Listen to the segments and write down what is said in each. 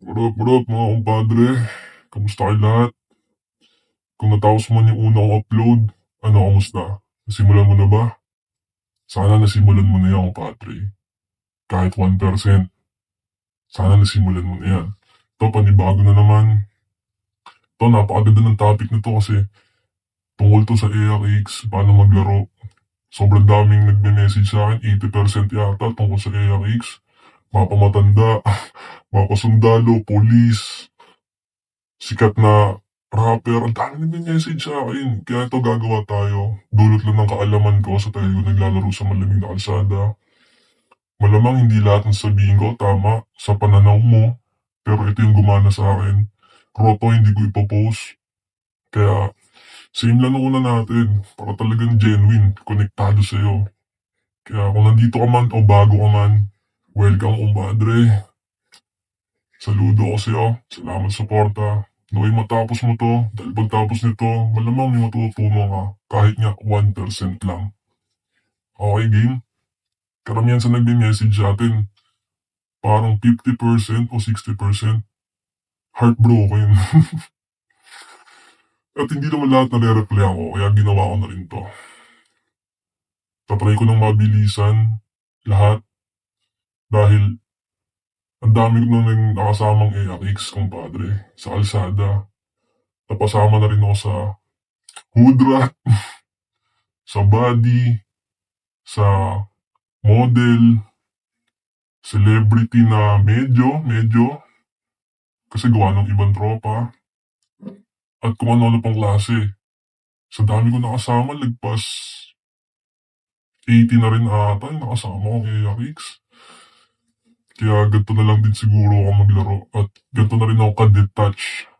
What up mga kumpadre? Kamusta kayo lahat? Kung natapos mo man yung una kong upload, ano kamusta? Nasimulan mo na ba? Sana nasimulan mo na yan kumpadre. Kahit 1%, sana nasimulan mo na yan. Ito panibago na naman. Ito napakaganda ng topic na to kasi tungkol to sa ARX, paano maglaro. Sobrang daming nagme-message sa akin, 80% yata tungkol sa ARX. Mga pamatanda, mga pasundalo, police, sikat na rapper, ang dami nagme-message sa akin. Kaya ito gagawa tayo. Dulot lang ng kaalaman ko sa tayo naglalaro sa malamig na kalsada. Malamang hindi lahat ng sabihin ko tama sa pananaw mo, pero ito yung gumana sa akin. Roto hindi ko ipopost. Kaya same lang una natin para talagang genuine, konektado sa'yo. Kaya kung nandito ka man o bago ka man, welcome kumpadre. Saludo ko sa'yo. Salamat sa suporta. Naway matapos mo to, dahil pagtapos nito, malamang may matututunan ka, kahit nga 1% lang. Okay, game? Karamihan sa nagme-message sa atin, parang 50% o 60% heartbroken. At hindi naman lahat nare-reply ako, kaya ginawa ko na rin to. Tatry ko ng mabilisan, lahat, dahil ang dami ko nang nakasamang ARX, kumpadre, sa kalsada. Napasama na rin ako sa hood rat, sa body, sa model, celebrity na medyo, kasi gawa ng ibang tropa, at kung ano-ano pang klase. Sa dami ko nakasama, lagpas 80 na rin ata yung nakasama kong ARX. Kaya ganito na lang din siguro ako maglaro at ganito na rin ako ka-detach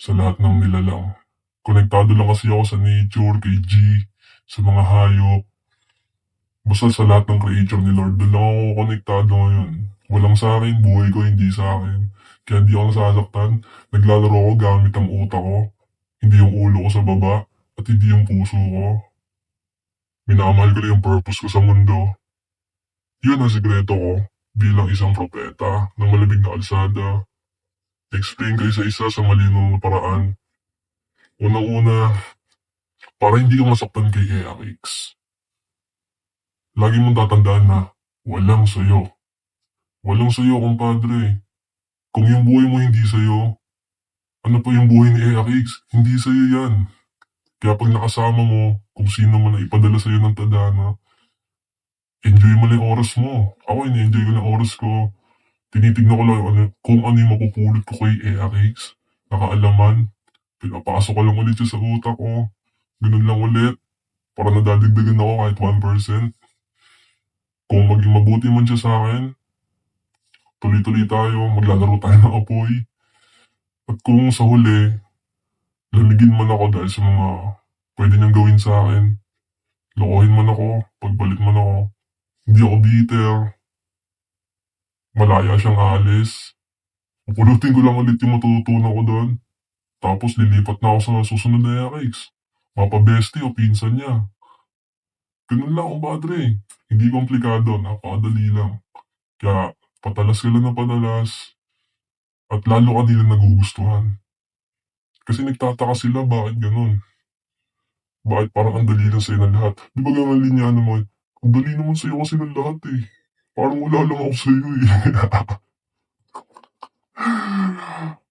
sa lahat ng nilalang. Konektado lang kasi ako sa nature, kay G, sa mga hayop, basta sa lahat ng creature ni Lord. Doon lang ako konektado ngayon. Walang sa akin, buhay ko hindi sa akin. Kaya hindi ako nasasaktan. Naglalaro ako gamit ang utak ko. Hindi yung ulo ko sa baba at hindi yung puso ko. Minamahal ko lang yung purpose ko sa mundo. Yun ang sikreto ko bilang isang propeta ng malamig na kalsada. Explain kayo sa isa sa malinaw na paraan. Unang-una, para hindi ka masaktan kay ARX. Lagi mong tatandaan na walang sayo. Walang sayo, kumpadre. Kung yung buhay mo hindi sayo, ano pa yung buhay ni ARX? Hindi sayo yan. Kaya pag nakasama mo, kung sino man na ipadala sa'yo ng tadhana, enjoy mo lang yung oras mo. Ako, ini-enjoy ko ng oras ko. Tinitignan ko lang kung ano yung mapupulot ko kay ARX. Nakaalaman. Pinapasok ko lang ulit siya sa utak ko. Ganun lang ulit. Para nadadagdagan ako kahit 1%. Kung maging mabuti man siya sa akin, tuloy-tuloy tayo, maglalaro tayo ng apoy. At kung sa huli, lamigin man ako dahil sa mga pwede niyang gawin sa akin, lokohin man ako, pagbalit man ako, hindi ako bitter, malaya siyang alis, pupulutin ko lang ulit yung matututunan ko doon, tapos lilipat na ako sa susunod na RX. Mapabesti o pinsan niya. Ganun lang, kumpadre. Hindi komplikado, napakadali lang. Kaya patalas ka lang ng patalas at lalo ka nila nagugustuhan. Kasi nagtataka sila bakit ganun. Bakit parang ang dali lang sa'yo ng lahat. Di ba ganun linya naman? Ang dali naman sa'yo kasi ng lahat eh. Parang wala lang ako sa'yo eh.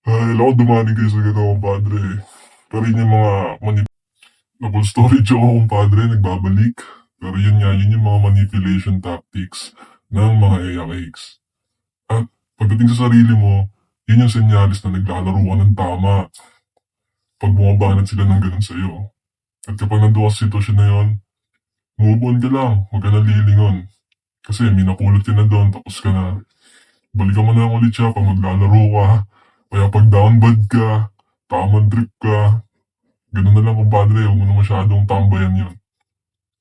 Ay, alam ko dumating kayo sa gano'n, compadre. Pero yun yung mga double storage ako, compadre, nagbabalik. Pero yun nga, yun yung mga manipulation tactics ng mga ARX. At pagdating sa sarili mo, yun yung senyalis na naglalaro ka ng tama. Pag bumabanat sila ng ganun sa'yo. At kapag nandoon ka sa sitwasyon na yun, move on ka lang, huwag ka na lilingon. Kasi may napulot ka na doon, tapos ka na. Balikan mo na lang ulit siya pag maglalaro ka. Kaya pag down bad ka, tamang trip ka, ganun na lang compadre, huwag mo na masyadong tambayan yun.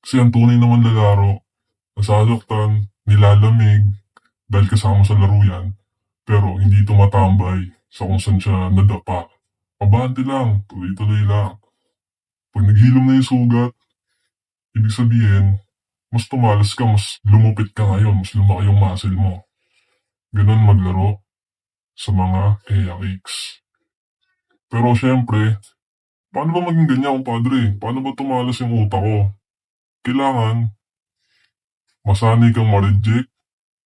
Kasi ang tunay naman lalaro, nasasaktan, nilalamig, dahil kasama sa laro yan, pero hindi tumatambay sa kung saan siya nadapa. Abante lang, tuloy-tuloy lang. Pag naghilom na yung sugat, ibig sabihin, mas tumalas ka, mas lumupit ka ngayon, mas lumaki yung muscle mo. Ganun maglaro. sa mga AIX. Pero siyempre, paano ba maging ganyan, kumpadre? Paano ba tumalas yung utak ko? Kailangan, masanay kang ma-reject.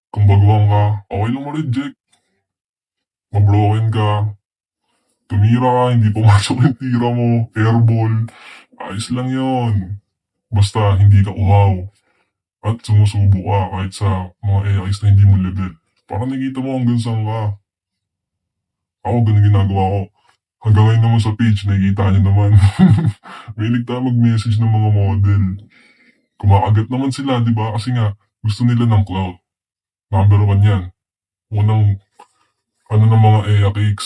Kung baguhan ka, okay lang ma-reject. Mabroken ka, tumira ka, hindi pumasok yung tira mo, airball. Ayos lang yon. Basta hindi ka uhaw. At sumusubo ka kahit sa mga AIs na hindi mo level. Para nakita mo hanggang saan ka. Ako, ganun ginagawa ko. Hanggang ngayon naman sa page, nakikita niyo naman. Mahilig tayo mag-message ng mga model. Kumakagat naman sila, di ba? Kasi nga, gusto nila ng cloud. Number 1 yan. Unang, ano ng mga AIX.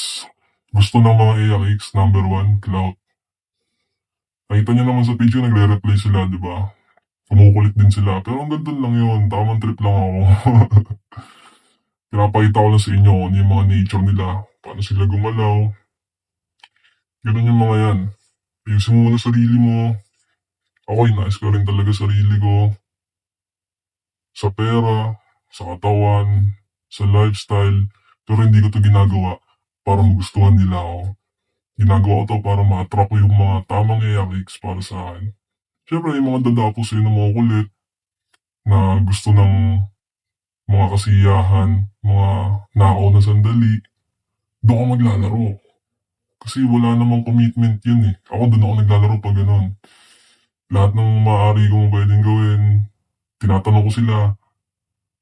Gusto ng mga AIX, number 1, cloud. Nakita niyo naman sa page ko, nagre-reply sila, di ba? Kumukulit din sila. Pero hanggang doon lang yun. Tamang trip lang ako. Pinapakita ko lang sa inyo kung ano yung mga nature nila. Paano sila gumalaw. Ganun yung mga yan. Ayusin mo muna sarili mo. Ako, inayos ko rin talaga sarili ko. Sa pera, sa katawan, sa lifestyle. Pero hindi ko to ginagawa para magustuhan nila ako. Ginagawa ko to para ma-attract ko yung mga tamang AIX para sa akin. Siyempre, yung mga dadapos sa'yo ng mga kulit na gusto ng mga kasiyahan, mga nakaw na sandali, doon ka maglalaro. Kasi wala namang commitment yun eh. Ako doon ako naglalaro pag ganun. Lahat ng maaari kong pwedeng gawin, tinatanong ko sila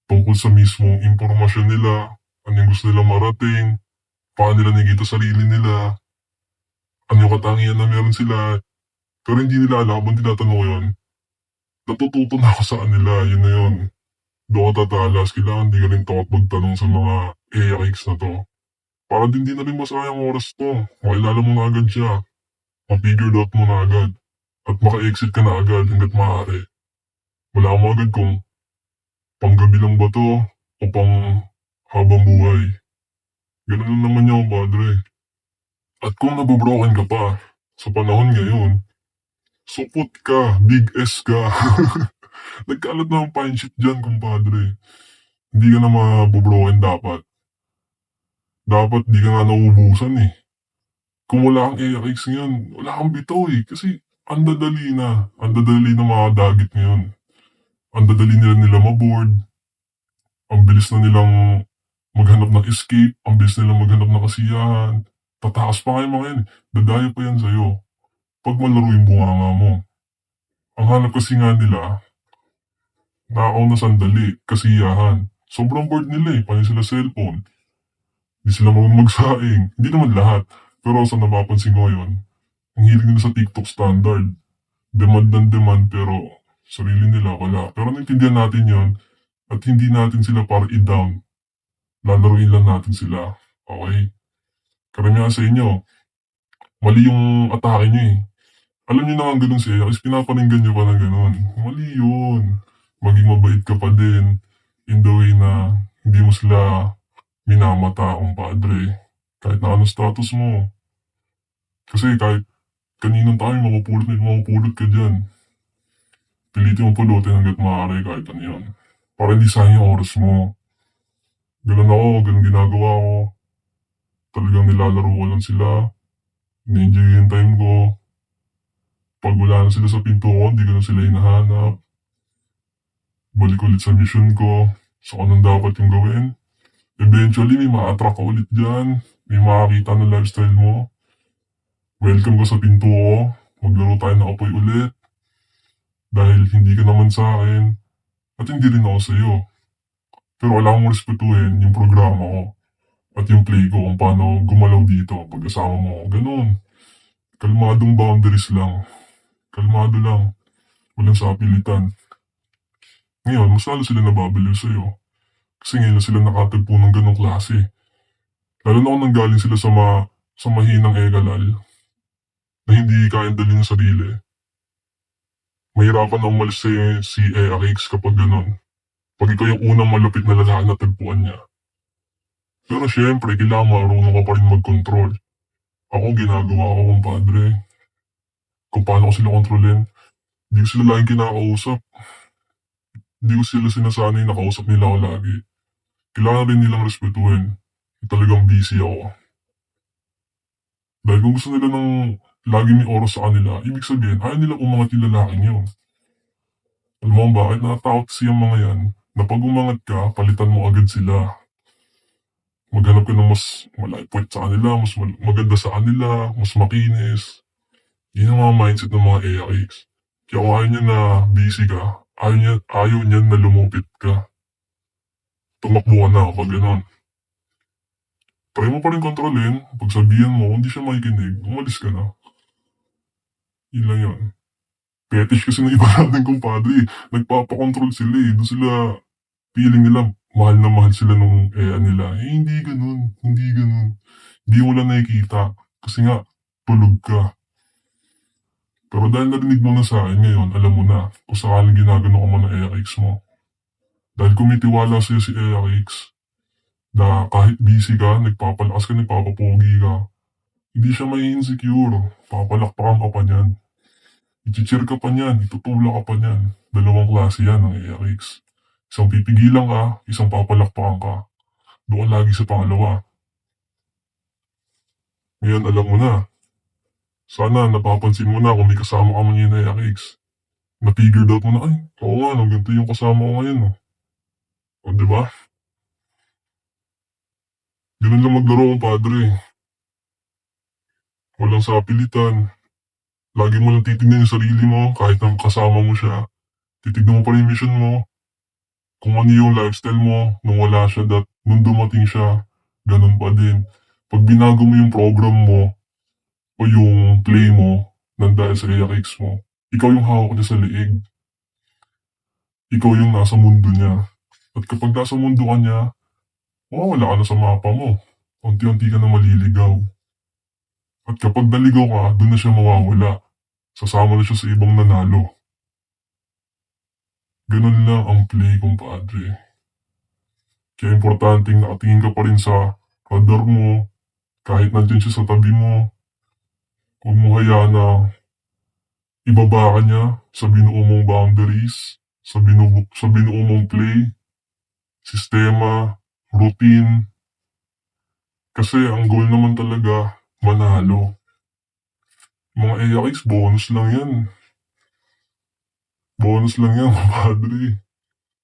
tungkol sa mismong impormasyon nila, ano yung gusto nila marating, paano nila nakikita sarili nila, ano yung katangian na meron sila. Pero hindi nila alam habang tinatanong ko yun. Natututo na ako sa kanila, yun na yun. Doon ka tatalas, kailangan di ka rin takot magtanong sa mga AIX na to. Para din di na rin masayang oras to. Makilala mo na agad siya. Ma-figure out mo na agad. At maka-exit ka na agad hanggat maaari. Wala mo agad kung panggabi lang ba to o pang habang buhay. Ganun lang naman yung padre. At kung nabobroken ka pa sa panahon ngayon, supot ka, big S ka. Nagkalat na ang pine shit dyan, kumpadre. Hindi ka na mabobroken dapat. Dapat di ka nga nauubusan eh. Kung wala kang AIX ngayon, wala kang bitaw eh. Kasi ang dadali na. Ang dadali na mga dagit ngayon. Ang dadali nila maboard. Ang bilis na nilang maghanap ng escape. Ang bilis nilang maghanap ng kasiyahan. Tatakas pa kayo mga yan. Dadaya pa yan sa'yo. Pag malaro yung bunganga mo. Ang hanap kasi nga nila, nakaw na sandali, kasiyahan. Sobrang bored nila eh. Paano sila cellphone? Hindi sila marunong magsaing. Hindi naman lahat. Pero sa napapansin ko ngayon, ang hilig nila sa TikTok standard. Demand ng demand pero sarili nila wala. Pero naintindihan natin yon at hindi natin sila para i-down. Lalaruin lang natin sila. Okay? Karamihan sa inyo, mali yung atake nyo eh. Alam nyo naman ganun siya kasi pinaparinggan nyo pa ng ganun. Mali yun. Maging mabait ka pa din in the way na hindi mo sila minamata kung padre. Kahit na anong status mo. Kasi kahit kaninang tayo makupulot ka dyan. Pilitin mo pulutin hanggat maaari kahit ano yun. Para hindi sayang yung oras mo. Ganun ako, ganun ginagawa ko. Talagang nilalaro ko lang sila. Ni-enjoy yung time ko. Pag wala na sila sa pinto ko, hindi ko na sila hinahanap. Balik ulit sa mission ko. So anong dapat yung gawin? Eventually, may ma-attract ka ulit dyan. May makakita ng lifestyle mo. Welcome ka sa pinto ko. Maglaro tayo ng apoy ulit. Dahil hindi ka naman sa akin. At hindi rin ako sa'yo. Pero kailangan mo respetuhin yung programa ko. At yung play ko kung paano gumalaw dito pag kasama mo ako. Ganun. Kalmadong boundaries lang. Kalmado lang. Walang sapilitan. Ngayon, mas lalo sila nababaliw sa'yo. Kasi ngayon na sila nakatagpo ng ganong klase. Lalo na kung nanggaling sila sa mahinang egalal na hindi kayang dalhin sa sarili. Mahirapan na umalis si AIX kapag ganon. Pag ikaw yung unang malapit na lalaki na tagpuan niya. Pero syempre, kailangan marunong ka pa rin mag-control. Ako ginagawa ko, kumpadre. Kung paano ko sila kontrolin. Hindi ko sila laging kinakausap. Hindi ko sila sinasanay na kausap nila ako lagi. Kailangan rin nilang respetuhin. Talagang busy ako. Dahil kung gusto nila ng lagi may oras sa kanila, ibig sabihin ayaw nila umangat yung lalaking yun. Alam mo kung bakit? Natatakot kasi yung mga yan na pag umangat ka, palitan mo agad sila. Maghanap ka ng mas malaki puwet sa kanila, mas maganda sa kanila, mas makinis. Yun ang mga mindset ng mga AIs. Kaya kung ayaw niya na busy ka, ayaw niya na lumupit ka. Tumakbo ka na kapag gano'n. Try mo pa rin kontrolin, pagsabihan mo, kung hindi siya makikinig, umalis ka na. Yun lang yun. Fetish kasi ng iba nating kumpadre, nagpapakontrol sila eh. Doon sila, feeling nila, mahal na mahal sila nung nila. Eh, hindi ganun, hindi ganun. Hindi mo lang nakikita. Kasi nga, tulog ka. Pero dahil narinig mo na sa akin ngayon, alam mo na kung sakaling ginagano ka mo ng AX mo. Dahil kung may tiwala sa'yo si AX, na kahit busy ka, nagpapalakas ka, nagpapapogi ka, hindi siya may insecure. Papalakpakan ka pa niyan. I-cheer ka pa niyan, itutulak ka pa niyan. Dalawang klase yan ng AX. Isang pipigilan ka, isang papalakpakan ka. Doon lagi sa pangalawa. Ngayon alam mo na. Sana napapansin mo na kung may kasama ka man yun na AX. Na-figured out mo na, ay, oo nga, no, ganito yung kasama ko ngayon. No. O, diba? Ganun lang maglaro ng padre. Walang sapilitan. Lagi mo lang titignan yung sarili mo kahit nang kasama mo siya. Titignan mo pa rin yung mission mo. Kung ano yung lifestyle mo nung wala siya nung dumating siya, ganun pa din. Pag binago mo yung program mo o yung play mo nang dahil sa kicks mo, ikaw yung hawak niya sa leeg. Ikaw yung nasa mundo niya. At kapag nasa mundo ka niya, wala ka na sa mapa mo. Unti-unti ka na maliligaw. At kapag naligaw ka, doon na siya mawawala. Sasama na siya sa ibang nanalo. Ganun lang ang play, kumpadre. Kaya importanteng nakatingin ka pa rin sa radar mo, kahit nandyan siya sa tabi mo. Huwag mo hayaan na ibaba ka niya sa binuo mong boundaries, sa binuo mong play, sistema, routine. Kasi ang goal naman talaga, manalo. Mga AX, bonus lang yan. Bonus lang yan, padre.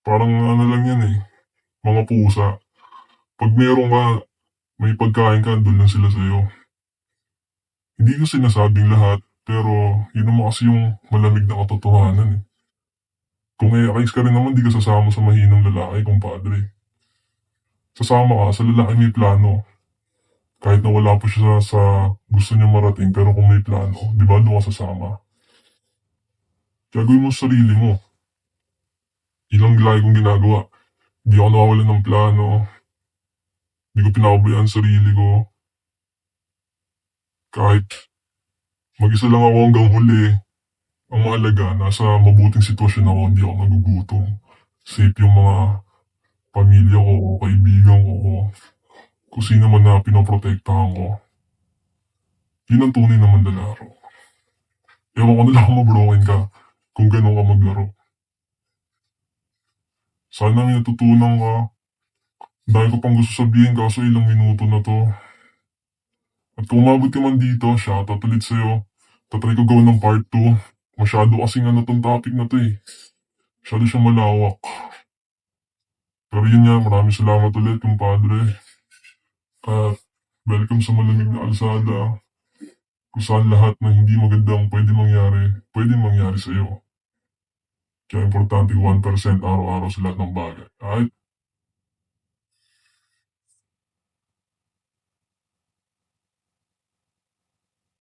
Parang ano lang yan eh, mga pusa. Pag meron ka, may pagkain ka, doon lang sila sa'yo. Hindi ko sinasabing lahat, pero yun naman kasi yung malamig na katotohanan eh. Kung AX ka rin naman, di ka sasama sa mahinang lalaki, kumpadre. Sasama ka sa lalaki may plano. Kahit na wala pa siya sa gusto niya marating, pero kung may plano, di ba doon ka sasama? Gagawin mo sa sarili mo. Ilang lagi kong ginagawa. Di ako nawawalan ng plano. Di ko pinapabayaan sarili ko. Kahit mag-isa lang ako hanggang huli. Ang mahalaga, nasa mabuting sitwasyon ako, hindi ako nagugutom. Safe yung mga pamilya ko, kaibigan ko, kung sino man na pinoprotektahan ko. Yun ang tunay na manlalaro. Ewan ko na lang kung mabroken ka kung ganun ka maglaro. Sana may natutunan ka. Dahil ko pang gusto sabihin kaso ilang minuto na to. At kung umabot ka man dito, shoutout ulit sa'yo. Tatry ko gawin ng part 2. Masyado kasing ano tong topic na to eh. Masyado siyang malawak. Pero yun nga, maraming salamat ulit, kumpadre. At welcome sa malamig na kalsada. Kung saan lahat ng hindi magandang pwede mangyari sa'yo. Kaya importante 1% araw-araw sa lahat ng bagay. Alright?